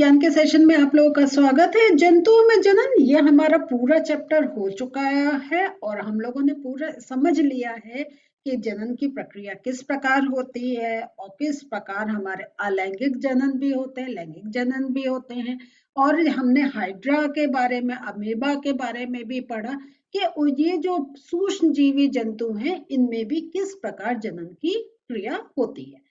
विज्ञान के सेशन में आप लोगों का स्वागत है। जंतुओं में जनन, ये हमारा पूरा चैप्टर हो चुका है और हम लोगों ने पूरा समझ लिया है कि जनन की प्रक्रिया किस प्रकार होती है और किस प्रकार हमारे अलैंगिक जनन भी होते हैं, लैंगिक जनन भी होते हैं। और हमने हाइड्रा के बारे में, अमीबा के बारे में भी पढ़ा कि ये जो सूक्ष्म जीवी जंतु हैं, इनमें भी किस प्रकार जनन की क्रिया होती है।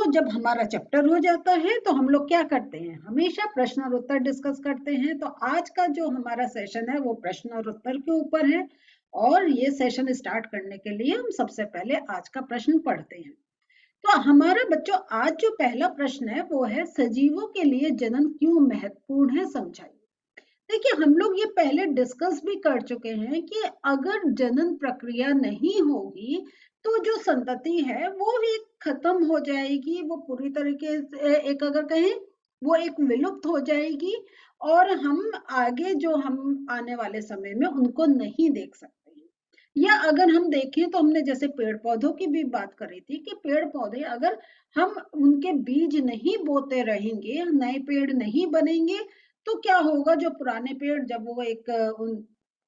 जब हमारा चैप्टर हो जाता है तो हम लोग क्या करते हैं, हमेशा प्रश्न और उत्तर डिस्कस करते हैं। तो आज का जो हमारा सेशन है वो प्रश्न और उत्तर के ऊपर है और ये सेशन स्टार्ट करने के लिए हम सबसे पहले आज का प्रश्न पढ़ते हैं। तो हमारा बच्चों आज जो पहला प्रश्न है वो है, सजीवों के लिए जनन क्यों महत्वपूर्ण है, समझाइए। देखिए, हम लोग ये पहले डिस्कस भी कर चुके हैं कि अगर जनन प्रक्रिया नहीं होगी तो जो संतति है वो भी खत्म हो जाएगी, वो पूरी तरीके से एक अगर कहें वो एक विलुप्त हो जाएगी और हम आगे जो हम आने वाले समय में उनको नहीं देख सकते हैं। या अगर हम देखें तो हमने जैसे पेड़ पौधों की भी बात करी थी कि पेड़ पौधे अगर हम उनके बीज नहीं बोते रहेंगे, नए पेड़ नहीं बनेंगे, तो क्या होगा, जो पुराने पेड़ जब वो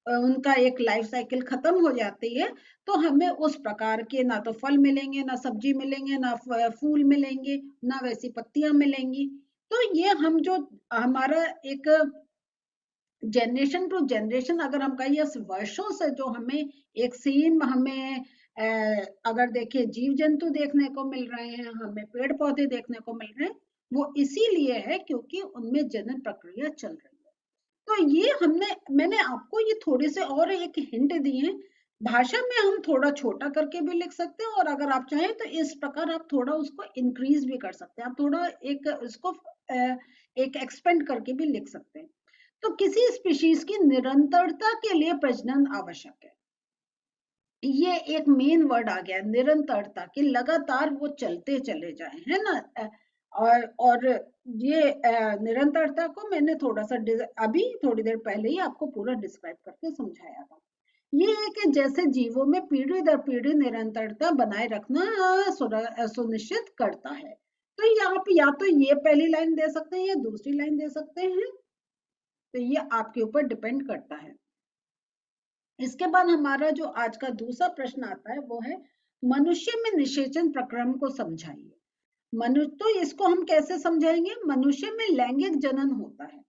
उनका एक लाइफ साइकिल खत्म हो जाती है तो हमें उस प्रकार के ना तो फल मिलेंगे, ना सब्जी मिलेंगे, ना फूल मिलेंगे, ना वैसी पत्तियां मिलेंगी। तो ये हम जो हमारा एक जनरेशन टू जनरेशन अगर हम कहिए वर्षों से जो हमें एक सेम हमें अगर देखिए जीव जंतु देखने को मिल रहे हैं, हमें पेड़ पौधे देखने को मिल रहे हैं, वो इसीलिए है क्योंकि उनमें जनन प्रक्रिया चल रही है। तो ये मैंने आपको ये थोड़े से और एक हिंट दिए हैं। भाषा में हम थोड़ा छोटा करके भी लिख सकते हैं और अगर आप चाहें तो इस प्रकार आप थोड़ा उसको इंक्रीज भी कर सकते हैं, आप थोड़ा एक उसको एक एक्सपेंड करके भी लिख सकते हैं। तो किसी स्पीशीज की निरंतरता के लिए प्रजनन आवश्यक है। ये एक मेन वर्ड आ गया, निरंतरता, कि लगातार वो चलते चले जाए, है ना। और ये निरंतरता को मैंने थोड़ा सा अभी थोड़ी देर पहले ही आपको पूरा डिस्क्राइब करके समझाया था। ये है कि जैसे जीवों में पीढ़ी दर पीढ़ी निरंतरता बनाए रखना सुनिश्चित करता है। तो यहाँ पे या तो ये पहली लाइन दे सकते हैं या दूसरी लाइन दे सकते हैं, तो ये आपके ऊपर डिपेंड करता है। इसके बाद हमारा जो आज का दूसरा प्रश्न आता है वो है, मनुष्य में निषेचन प्रक्रम को समझाइए। मनुष्य, तो इसको हम कैसे समझाएंगे, मनुष्य में लैंगिक जनन होता है,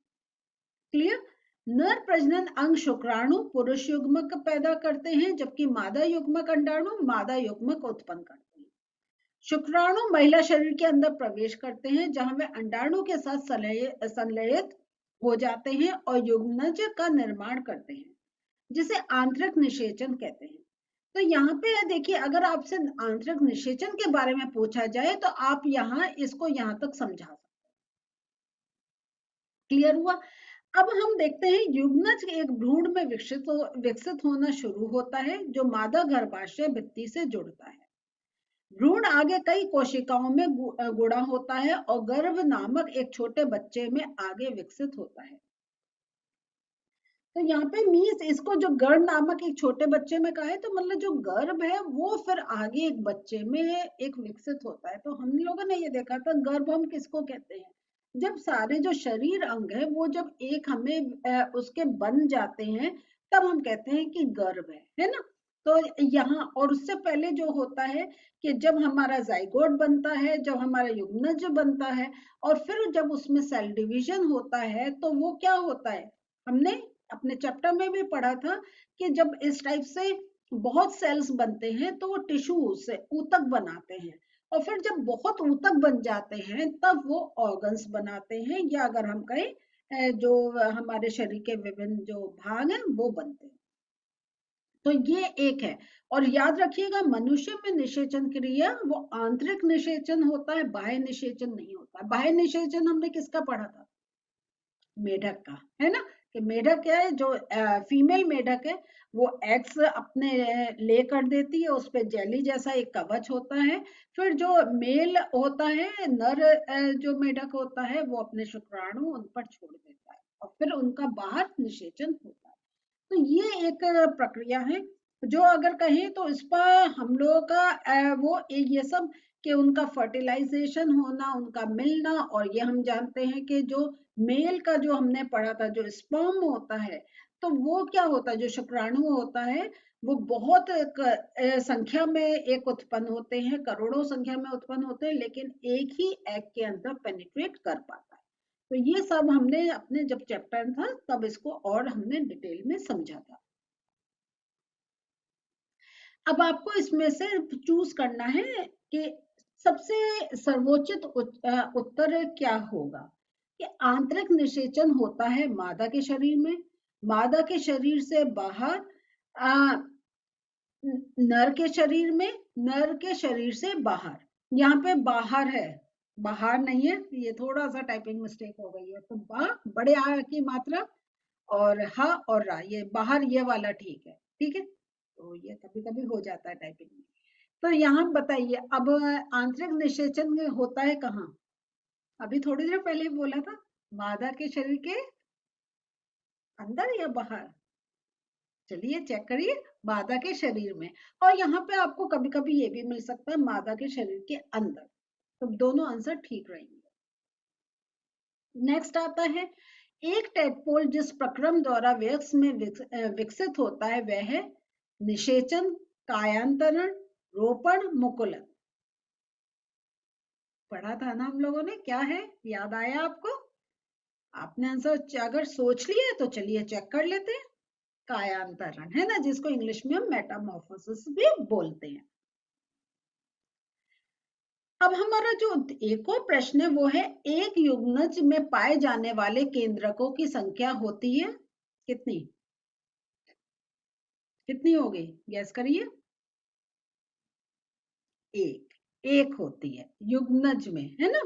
क्लियर। नर प्रजनन अंग शुक्राणु पुरुष युग्मक पैदा करते हैं, जबकि मादा युग्मक अंडाणु मादा युग्मक उत्पन्न करते हैं। शुक्राणु महिला शरीर के अंदर प्रवेश करते हैं जहां वे अंडाणु के साथ संलयित हो जाते हैं और युग्मनज का निर्माण करते हैं, जिसे आंतरिक निषेचन कहते हैं। तो यहाँ पे देखिए, अगर आपसे आंतरिक निषेचन के बारे में पूछा जाए तो आप यहाँ इसको यहाँ तक समझा सकते हैं, क्लियर हुआ। अब हम देखते हैं, युग्मनज एक भ्रूण में विकसित होना शुरू होता है जो मादा गर्भाशय भित्ति से जुड़ता है। भ्रूण आगे कई कोशिकाओं में गुणा होता है और गर्भ नामक एक छोटे बच्चे में आगे विकसित होता है। तो यहाँ पे मीन्स इसको जो गर्भ नामक एक छोटे बच्चे में कहा है, तो मतलब जो गर्भ है वो फिर आगे एक बच्चे में एक विकसित होता है। तो हम लोगों ने ये देखा था, गर्भ हम किसको कहते हैं, जब सारे जो शरीर अंग है वो जब एक हमें उसके बन जाते हैं तब हम कहते हैं कि गर्भ है ना। तो यहाँ और उससे पहले जो होता है कि जब हमारा जाइगोट बनता है, जब हमारा युग्मनज बनता है और फिर जब उसमें सेल डिवीजन होता है, तो वो क्या होता है, हमने अपने चैप्टर में भी पढ़ा था कि जब इस टाइप से बहुत सेल्स बनते हैं तो वो टिश्यू से ऊतक बनाते हैं और फिर जब बहुत ऊतक बन जाते हैं तब वो ऑर्गन्स बनाते हैं, या अगर हम कहें जो हमारे शरीर के विभिन्न जो भाग हैं वो बनते हैं। तो ये एक है। और याद रखिएगा, मनुष्य में निषेचन क्रिया वो आंतरिक निषेचन होता है, बाह्य निषेचन नहीं होता। बाह्य निषेचन हमने किसका पढ़ा था, मेढक का, है ना। कि मेढक है जो फीमेल मेढक है वो एग्स अपने ले कर देती है, उस पे जेली जैसा एक कवच होता है। फिर जो मेल होता है, नर जो मेढक होता है वो अपने शुक्राणु उन पर छोड़ देता है और फिर उनका बाहर निषेचन होता है। तो ये एक प्रक्रिया है जो अगर कहें तो इस पर हम लोगों का वो ये सब कि उनका फर्टिलाइजेशन होना, उनका मिलना, और ये हम जानते हैं कि जो मेल का जो हमने पढ़ा था जो स्पर्म होता है, तो वो क्या होता है, जो शुक्राणु होता है वो बहुत संख्या में एक उत्पन्न होते हैं, करोड़ों संख्या में उत्पन्न होते हैं, लेकिन एक ही एग के अंदर पेनिट्रेट कर पाता है। तो ये सब हमने अपने जब चैप्टर था तब इसको और हमने डिटेल में समझा था। अब आपको इसमें से चूज करना है कि सबसे सर्वोचित उत्तर क्या होगा। कि आंतरिक निषेचन होता है मादा के शरीर में, मादा के शरीर से बाहर, नर के शरीर में, नर के शरीर से बाहर। यहाँ पे बाहर है, बाहर नहीं है, ये थोड़ा सा टाइपिंग मिस्टेक हो गई है। तो बा बड़े आ की मात्रा और हा और रा, ये बाहर ये वाला ठीक है, ठीक है। तो ये कभी कभी हो जाता है टाइपिंग में। तो यहाँ बताइए अब आंतरिक निषेचन होता है कहाँ। अभी थोड़ी देर पहले बोला था मादा के शरीर के अंदर या बाहर। चलिए चेक करिए, मादा के शरीर में, और यहाँ पे आपको कभी कभी ये भी मिल सकता है मादा के शरीर के अंदर। तो दोनों आंसर ठीक रहेंगे। नेक्स्ट आता है, एक टेडपोल जिस प्रक्रम द्वारा वयस्क में विकसित होता है वह है निषेचन, कायांतरण, रोपण, मुकुलन। पढ़ा था ना हम लोगों ने, क्या है याद आया आपको? आपने आंसर अगर सोच लिया तो चलिए चेक कर लेते हैं। कायांतरण है ना, जिसको इंग्लिश में हम मेटामॉर्फोसिस भी बोलते हैं। अब हमारा जो एक और प्रश्न है वो है, एक युग्मज में पाए जाने वाले केंद्रकों की संख्या होती है कितनी? कितनी होगी गैस करिए। एक होती है युग्मज में, है ना।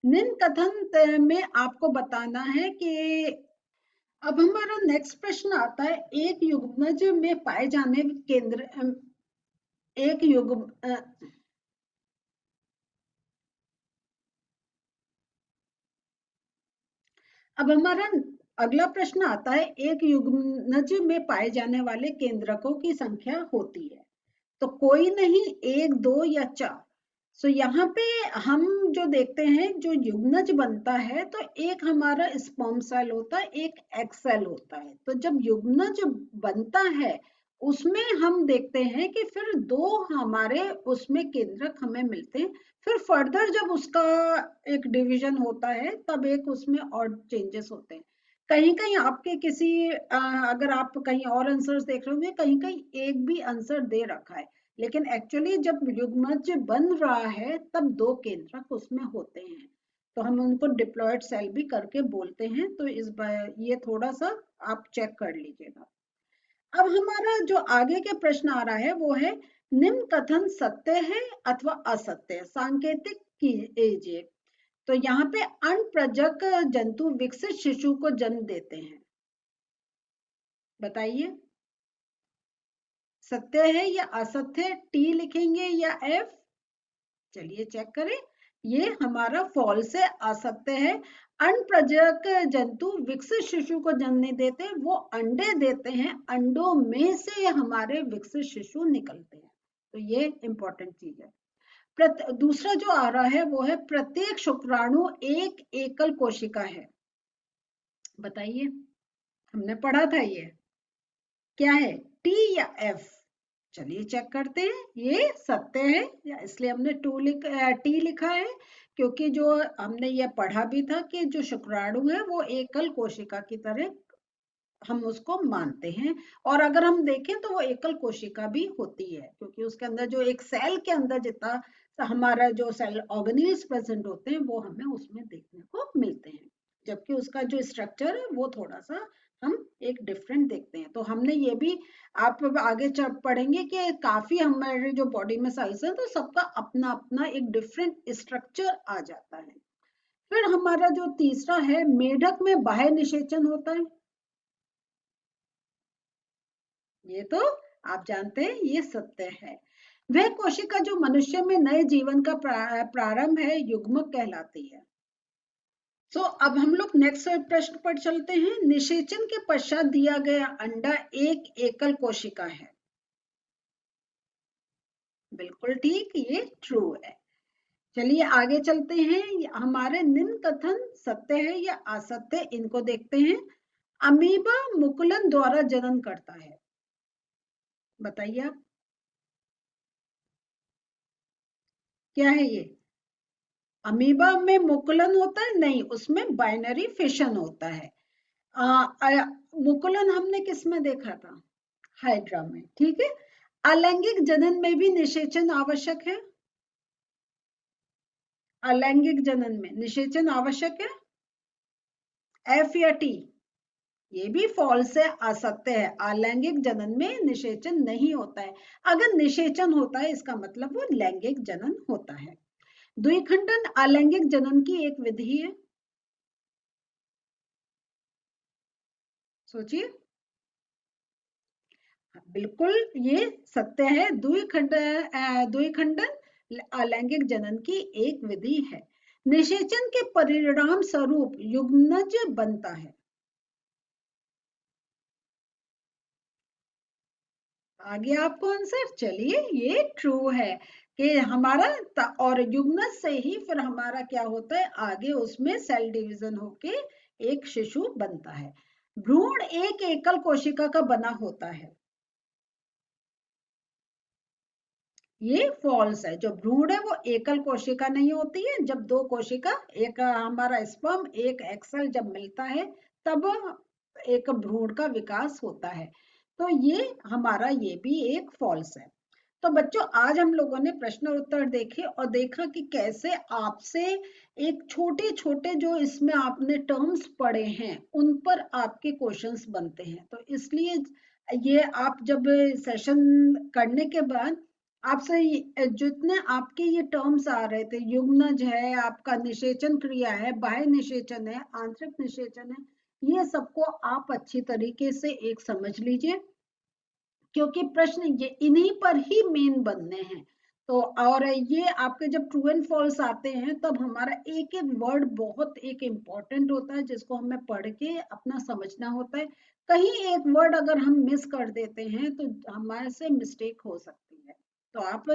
निम्न कथन में आपको बताना है कि, अब हमारा नेक्स्ट प्रश्न आता है, एक युग्मज में पाए जाने केंद्र, एक युग्म अब हमारा अगला प्रश्न आता है, एक युग्मज में पाए जाने वाले केंद्रकों की संख्या होती है। तो कोई नहीं, एक, दो या चार। सो यहाँ पे हम जो देखते हैं जो युग्मज बनता है तो एक हमारा स्पर्म सेल होता है, एक एग सेल होता है। तो जब युग्मज बनता है उसमें हम देखते हैं कि फिर दो हमारे उसमें केंद्रक हमें मिलते हैं। फिर फर्दर जब उसका एक डिवीजन होता है तब एक उसमें और चेंजेस होते हैं। कहीं कहीं आपके किसी अगर आप कहीं और आंसर्स देख रहे होंगे, कहीं कहीं एक भी आंसर दे रखा है, लेकिन एक्चुअली जब युग्मज बन रहा है तब दो केंद्रक उसमें होते हैं। तो हम उनको डिप्लॉयड सेल भी करके बोलते हैं। तो इस बार ये थोड़ा सा आप चेक कर लीजिएगा। अब हमारा जो आगे के प्रश्न आ रहा है वो है, निम्न कथन सत्य है अथवा असत्य है, सांकेतिक कीजिए। तो यहाँ पे अनप्रजक जंतु विकसित शिशु को जन्म देते हैं, बताइए सत्य है या असत्य। टी लिखेंगे या एफ, चलिए चेक करें। ये हमारा फॉल्स है, असत्य है। अनप्रजक जंतु विकसित शिशु को जन्म नहीं देते, वो अंडे देते हैं, अंडों में से हमारे विकसित शिशु निकलते हैं। तो ये इंपॉर्टेंट चीज है। दूसरा जो आ रहा है वो है, प्रत्येक शुक्राणु एक एकल कोशिका है, बताइए। हमने पढ़ा था ये, क्या है, टी या एफ। चलिए चेक करते हैं, ये सत्य है, या इसलिए हमने टी लिखा है, क्योंकि जो हमने ये पढ़ा भी था कि जो शुक्राणु है वो एकल कोशिका की तरह हम उसको मानते हैं। और अगर हम देखें तो वो एकल कोशिका भी होती है, क्योंकि उसके अंदर जो एक सेल के अंदर जितना हमारा जो सेल ऑर्गेनेल्स प्रेजेंट होते हैं वो हमें उसमें देखने को मिलते हैं, जबकि उसका जो स्ट्रक्चर है वो थोड़ा सा हम एक डिफरेंट देखते हैं। तो हमने ये भी, आप आगे पढ़ेंगे कि काफी हमारे जो बॉडी में सेल्स हैं तो सबका अपना अपना एक डिफरेंट स्ट्रक्चर आ जाता है। फिर हमारा जो तीसरा है, मेढक में बाह्य निषेचन होता है। ये तो आप जानते हैं, ये सत्य है। वह कोशिका जो मनुष्य में नए जीवन का प्रारंभ है युग्मक कहलाती है। तो अब हम लोग नेक्स्ट प्रश्न पर चलते हैं। निषेचन के पश्चात दिया गया अंडा एक एकल कोशिका है। बिल्कुल ठीक, ये ट्रू है। चलिए आगे चलते हैं। हमारे निम्न कथन सत्य है या असत्य, इनको देखते हैं। अमीबा मुकुलन द्वारा जनन करता है, बताइए आप, क्या है ये? अमीबा में मुकुलन होता है? नहीं, उसमें बाइनरी फिशन होता है। मुकुलन हमने किस में देखा था? हाइड्रा में, ठीक है। अलैंगिक जनन में भी निषेचन आवश्यक है? अलैंगिक जनन में निषेचन आवश्यक है, एफ या टी? ये भी फॉल्स है, असत्य है। अलैंगिक जनन में निषेचन नहीं होता है। अगर निषेचन होता है इसका मतलब वो लैंगिक जनन होता है। द्विखंडन अलैंगिक जनन की एक विधि है, सोचिए। बिल्कुल ये सत्य है। द्विखंडन अलैंगिक जनन की एक विधि है। निषेचन के परिणाम स्वरूप युग्मनज बनता है। आ गया आपको आंसर? चलिए ये ट्रू है कि हमारा और युग्मनज से ही फिर हमारा क्या होता है, आगे उसमें सेल डिवीजन होके एक शिशु बनता है। भ्रूण एक एकल कोशिका का बना होता है, ये फॉल्स है। जो भ्रूण है वो एकल कोशिका नहीं होती है। जब दो कोशिका, एक हमारा स्पर्म एक एक्सेल जब मिलता है तब एक भ्रूण का विकास होता है। तो ये हमारा ये भी एक फॉल्स है। तो बच्चों आज हम लोगों ने प्रश्न और उत्तर देखे और देखा कि कैसे आपसे एक छोटे छोटे जो इसमें आपने टर्म्स पढ़े हैं उन पर आपके क्वेश्चंस बनते हैं। तो इसलिए ये आप जब सेशन करने के बाद आपसे जितने आपके ये टर्म्स आ रहे थे, युग्मनज है, आपका निषेचन क्रिया है, बाह्य निषेचन है, आंतरिक निषेचन है, ये सबको आप अच्छी तरीके से एक समझ लीजिए, क्योंकि प्रश्न ये इन्हीं पर ही मेन बनने हैं। तो और ये आपके जब ट्रू एंड फॉल्स आते हैं तब हमारा एक एक वर्ड बहुत एक इम्पॉर्टेंट होता है जिसको हमें पढ़ के अपना समझना होता है। कहीं एक वर्ड अगर हम मिस कर देते हैं तो हमारे से मिस्टेक हो सकती है। तो आप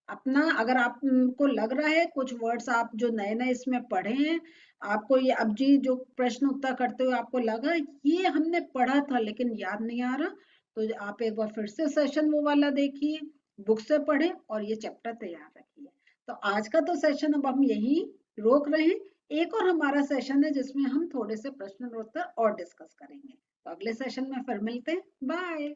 अपना, अगर आपको लग रहा है कुछ वर्ड्स आप जो नए नए इसमें पढ़े हैं, आपको ये अब जी जो प्रश्न उत्तर करते हुए आपको लगा ये हमने पढ़ा था लेकिन याद नहीं आ रहा, तो आप एक बार फिर से सेशन वो वाला देखिए, बुक से पढ़े और ये चैप्टर तैयार रखिए। तो आज का तो सेशन अब हम यही रोक रहे हैं। एक और हमारा सेशन है जिसमें हम थोड़े से प्रश्न उत्तर और डिस्कस करेंगे। तो अगले सेशन में फिर मिलते हैं। बाय।